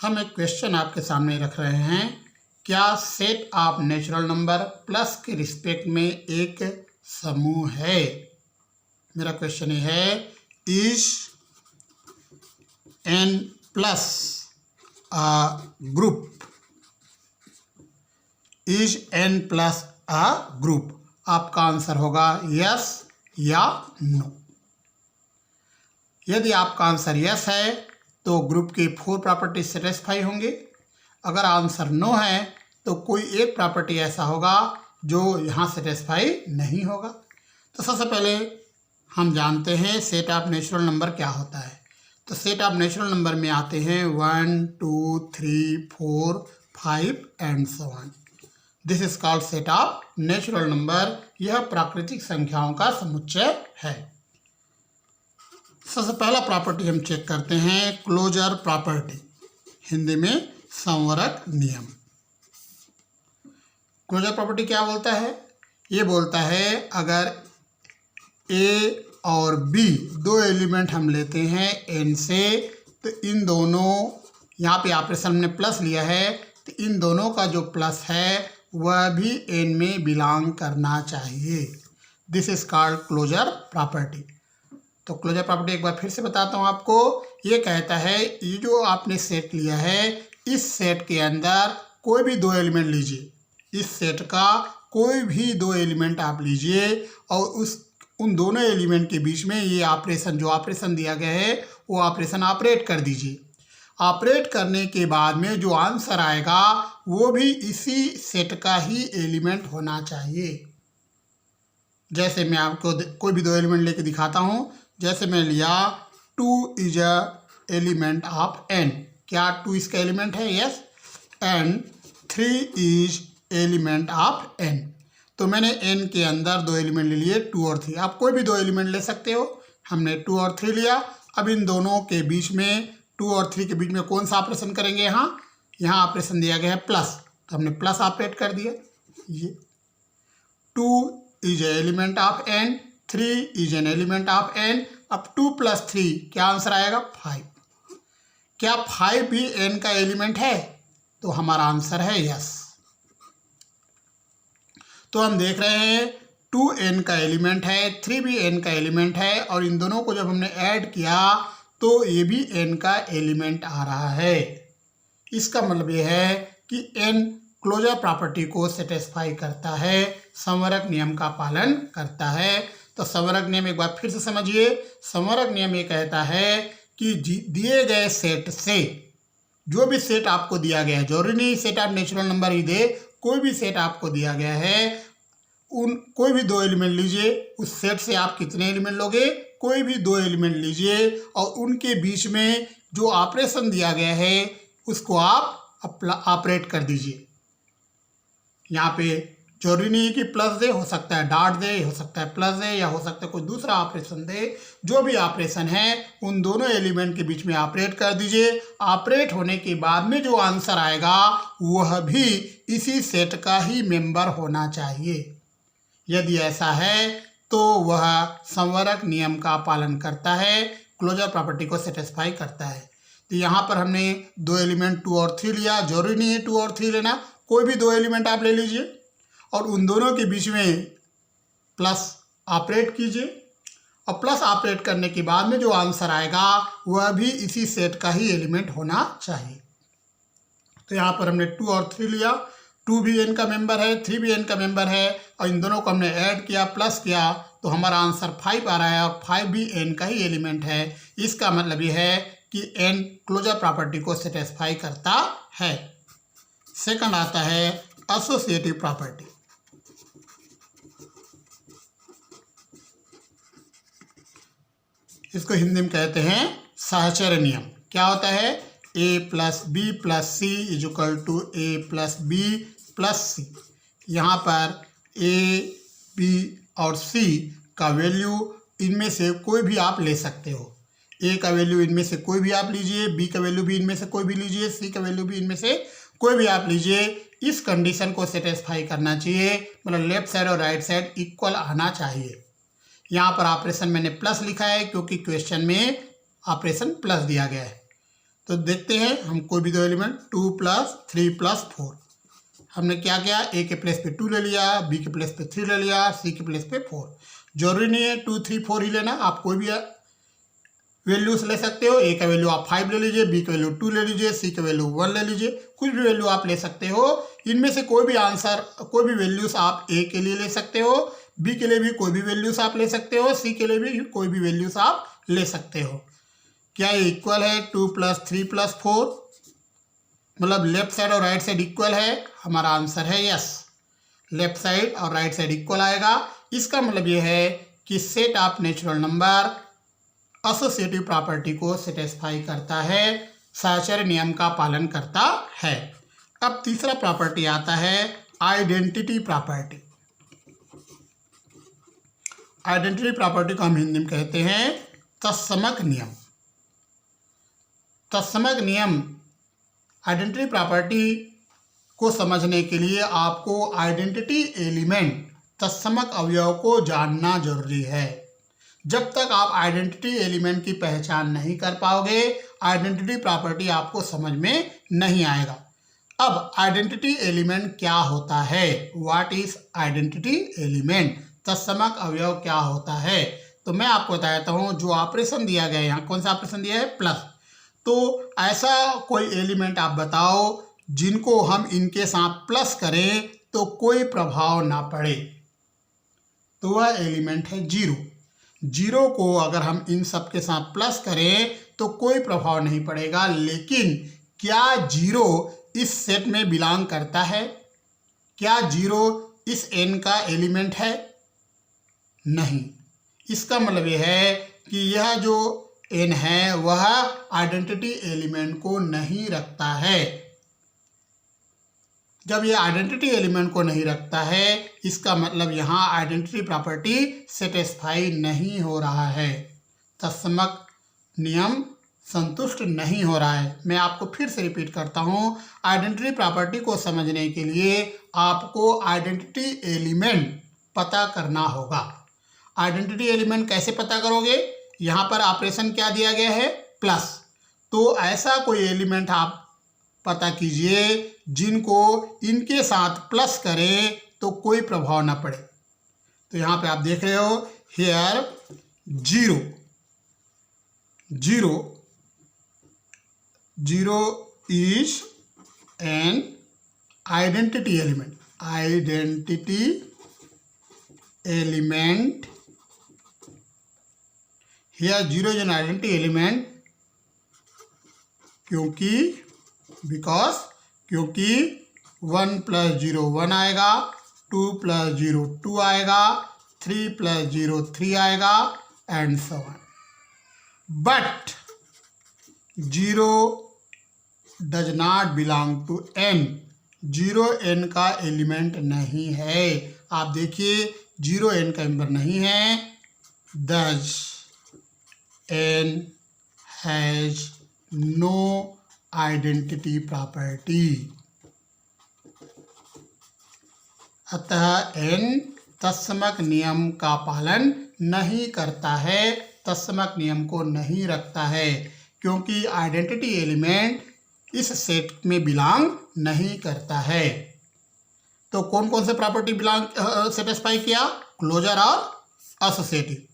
हम एक क्वेश्चन आपके सामने रख रहे हैं। क्या set of natural number plus के रिस्पेक्ट में एक समूह है? मेरा क्वेश्चन ये है, is n plus a group? Is n plus a group? आपका आंसर होगा यस या नो। यदि आपका आंसर यस है तो ग्रुप की 4 प्रॉपर्टी सेटिस्फाई होंगे। अगर आंसर नो है तो कोई एक प्रॉपर्टी ऐसा होगा जो यहाँ सेटिस्फाई नहीं होगा। तो सबसे पहले हम जानते हैं सेट ऑफ नेचुरल नंबर क्या होता है। तो सेट ऑफ नेचुरल नंबर में आते हैं 1 2 3 4 5 and so on. This is called set of natural number. यह प्राकृतिक संख्याओं का समुच्चय है। सबसे पहला प्रॉपर्टी हम चेक करते हैं, क्लोजर प्रॉपर्टी, हिंदी में संवरक नियम। क्लोजर प्रॉपर्टी क्या बोलता है? ये बोलता है अगर ए और बी दो एलिमेंट हम लेते हैं एन से, तो इन दोनों, यहाँ पे ऑपरेशन हमने प्लस लिया है, तो इन दोनों का जो प्लस है वह भी एन में बिलोंग करना चाहिए। This is called closure property. तो क्लोजर प्रॉपर्टी एक बार फिर से बताता हूँ आपको। ये कहता है ये जो आपने सेट लिया है, इस सेट के अंदर कोई भी दो एलिमेंट लीजिए। इस सेट का कोई भी दो एलिमेंट आप लीजिए और उन दोनों एलिमेंट के बीच में ये ऑपरेशन, जो ऑपरेशन दिया गया है वो ऑपरेशन ऑपरेट कर दीजिए। ऑपरेट करने के बाद में जो आंसर आएगा वो भी इसी सेट का ही एलिमेंट होना चाहिए। जैसे मैं आपको कोई भी दो एलिमेंट लेके दिखाता हूँ। जैसे मैं लिया 2 is a element of n। क्या 2 इसका एलिमेंट है? Yes. And 3 is element of n। तो मैंने n के अंदर दो एलिमेंट ले लिए 2 और 3। आप कोई भी दो एलिमेंट ले सकते हो। हमने 2 और 3 लिया। अब इन दोनों के बीच में, 2 और 3 के बीच में कौन सा ऑपरेशन करेंगे? यहाँ ऑपरेशन दिया गया है प्लस, तो हमने प्लस ऑपरेट कर दिया। ये 2 is element of n, 3 is an element of n। अब 2 + 3 क्या आंसर आएगा? 5। क्या 5 भी n का एलिमेंट है? तो हमारा आंसर है यस। तो हम देख रहे हैं 2 n का एलिमेंट है, 3 भी n का एलिमेंट है, और इन दोनों को जब हमने ऐड किया तो ये भी n का एलिमेंट आ रहा है। इसका मतलब ये है कि n क्लोजर प्रॉपर्टी को सेटिस्फाई करता है, संवरक नियम का पालन करता है। तो संवरक नियम एक बार फिर से समझिए। संवरक नियम ये कहता है कि दिए गए सेट से, जो भी सेट आपको दिया गया है, जरूरी नहीं सेट ऑफ नेचुरल नंबर ही दे, कोई भी सेट आपको दिया गया है, कोई भी दो एलिमेंट लीजिए। उस सेट से आप कितने एलिमेंट लोगे? कोई भी दो एलिमेंट लीजिए और उनके बीच में जो ऑपरेशन दिया गया है उसको आप ऑपरेट कर दीजिए। यहाँ पे जरूरी नहीं है कि प्लस दे, हो सकता है डॉट दे, हो सकता है प्लस दे, या हो सकता है कोई दूसरा ऑपरेशन दे। जो भी ऑपरेशन है उन दोनों एलिमेंट के बीच में ऑपरेट कर दीजिए। ऑपरेट होने के बाद में जो आंसर आएगा वह भी इसी सेट का ही मेंबर होना चाहिए। यदि ऐसा है तो वह संवरक नियम का पालन करता है, क्लोजर प्रॉपर्टी को सेटिस्फाई करता है। तो यहाँ पर हमने दो एलिमेंट 2 और 3 लिया। जरूरी नहीं है 2 और 3 लेना, कोई भी दो एलिमेंट आप ले लीजिए और उन दोनों के बीच में प्लस ऑपरेट कीजिए, और प्लस ऑपरेट करने के बाद में जो आंसर आएगा वह भी इसी सेट का ही एलिमेंट होना चाहिए। तो यहाँ पर हमने 2 और 3 लिया। 2 भी n का मेंबर है, 3 भी n का मेंबर है, और इन दोनों को हमने ऐड किया, प्लस किया, तो हमारा आंसर 5 आ रहा है, और 5 भी n का ही एलिमेंट है। इसका मतलब ये है कि n क्लोजर प्रॉपर्टी को सेटिस्फाई करता है। सेकंड आता है एसोसिएटिव प्रॉपर्टी। इसको हिंदी में कहते हैं सहचर्य नियम। क्या होता है? a + b + c = a + b + c। यहाँ पर a, b और c का वैल्यू इनमें से कोई भी आप ले सकते हो। a का वैल्यू इनमें से कोई भी आप लीजिए, b का वैल्यू भी इनमें से कोई भी लीजिए, c का वैल्यू भी इनमें से कोई भी आप लीजिए। इस कंडीशन को सेटिस्फाई करना चाहिए, मतलब लेफ्ट साइड और राइट साइड इक्वल आना चाहिए। यहाँ पर ऑपरेशन मैंने प्लस लिखा है क्योंकि क्वेश्चन में ऑपरेशन प्लस दिया गया है। तो देखते हैं हम कोई भी दो एलिमेंट 2 + 3 + 4। हमने क्या किया, ए के प्लेस पे 2 ले लिया, बी के प्लेस पे 3 ले लिया, सी के प्लेस पे 4। जरूरी नहीं है 2, 3, 4 ही लेना, आप कोई भी वैल्यूज ले सकते हो। ए का वैल्यू आप 5 ले लीजिए, बी का वैल्यू 2 ले लीजिए, सी का वैल्यू 1 ले लीजिए, कुछ भी वैल्यू आप ले सकते हो। इनमें से कोई भी आंसर, कोई भी वैल्यूज आप ए के लिए ले सकते हो, बी के लिए भी कोई भी वैल्यूज आप ले सकते हो, सी के लिए भी कोई भी वैल्यूज आप ले सकते हो। क्या ये इक्वल है 2 + 3 + 4, मतलब लेफ्ट साइड और राइट साइड इक्वल है? हमारा आंसर है यस, लेफ्ट साइड और राइट साइड इक्वल आएगा। इसका मतलब ये है कि set of natural number associative property को सेटिस्फाई करता है, साहचर्य नियम का पालन करता है। अब तीसरा प्रॉपर्टी आता है आइडेंटिटी प्रॉपर्टी। आइडेंटिटी प्रॉपर्टी को हम हिंदी में कहते हैं तत्समक नियम। तत्समक नियम, आइडेंटिटी प्रॉपर्टी को समझने के लिए आपको आइडेंटिटी एलिमेंट, तत्समक अवयव को जानना जरूरी है। जब तक आप आइडेंटिटी एलिमेंट की पहचान नहीं कर पाओगे, आइडेंटिटी प्रॉपर्टी आपको समझ में नहीं आएगा। अब आइडेंटिटी एलिमेंट क्या होता है? What is identity element? तत्समक अवयव क्या होता है? तो मैं आपको बताता हूँ, जो ऑपरेशन दिया गया है यहाँ, कौन सा ऑपरेशन दिया है? प्लस। तो ऐसा कोई एलिमेंट आप बताओ जिनको हम इनके साथ प्लस करें तो कोई प्रभाव ना पड़े, तो वह एलिमेंट है जीरो। जीरो को अगर हम इन सब के साथ प्लस करें तो कोई प्रभाव नहीं पड़ेगा। लेकिन क्या जीरो इस सेट में बिलोंग करता है? क्या जीरो इस n का एलिमेंट है? नहीं। इसका मतलब यह है कि यह जो n है वह आइडेंटिटी एलिमेंट को नहीं रखता है। जब यह आइडेंटिटी एलिमेंट को नहीं रखता है, इसका मतलब यहाँ आइडेंटिटी प्रॉपर्टी सेटिस्फाई नहीं हो रहा है, तत्समक नियम संतुष्ट नहीं हो रहा है। मैं आपको फिर से रिपीट करता हूँ, आइडेंटिटी प्रॉपर्टी को समझने के लिए आपको आइडेंटिटी एलिमेंट पता करना होगा। आइडेंटिटी एलिमेंट कैसे पता करोगे? यहाँ पर ऑपरेशन क्या दिया गया है? प्लस। तो ऐसा कोई एलिमेंट आप पता कीजिए जिनको इनके साथ प्लस करें तो कोई प्रभाव ना पड़े। तो यहाँ पे आप देख रहे हो, here zero, zero, zero is an identity element. Identity element, here zero is an identity element क्योंकि 1 + 0 1 आएगा, 2 + 0 2 आएगा, 3 + 0 3 आएगा, and so on. But 0 does not belong to n। 0 n का एलिमेंट नहीं है। आप देखिए 0 n का मेंबर नहीं है। This n has no identity property. अतः n तत्समक नियम का पालन नहीं करता है, तत्समक नियम को नहीं रखता है, क्योंकि आइडेंटिटी एलिमेंट इस सेट में बिलोंग नहीं करता है। तो कौन कौन से प्रॉपर्टी बिलोंग सेटिस्फाई किया? क्लोजर और एसोसिएटिव।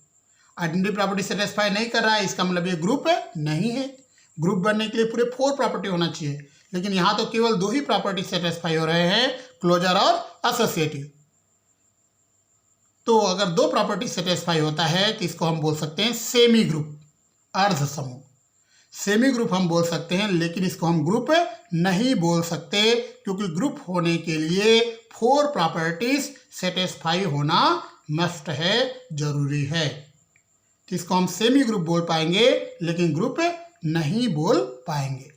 आइडेंटिटी प्रॉपर्टी सेटिस्फाई नहीं कर रहा है, इसका मतलब ये ग्रुप नहीं है। ग्रुप बनने के लिए पूरे 4 प्रॉपर्टी होना चाहिए, लेकिन यहाँ तो केवल 2 ही प्रॉपर्टी सेटिस्फाई हो रहे हैं, क्लोजर और एसोसिएटिव। तो अगर 2 प्रॉपर्टी सेटिस्फाई होता है तो इसको हम बोल सकते हैं सेमी ग्रुप, अर्ध समूह। सेमी ग्रुप हम बोल सकते हैं, लेकिन इसको हम ग्रुप नहीं बोल सकते, क्योंकि ग्रुप होने के लिए 4 प्रॉपर्टीज सेटिस्फाई होना मस्ट है, जरूरी है। तो इसको हम सेमी ग्रुप बोल पाएंगे, लेकिन ग्रुप नहीं बोल पाएंगे।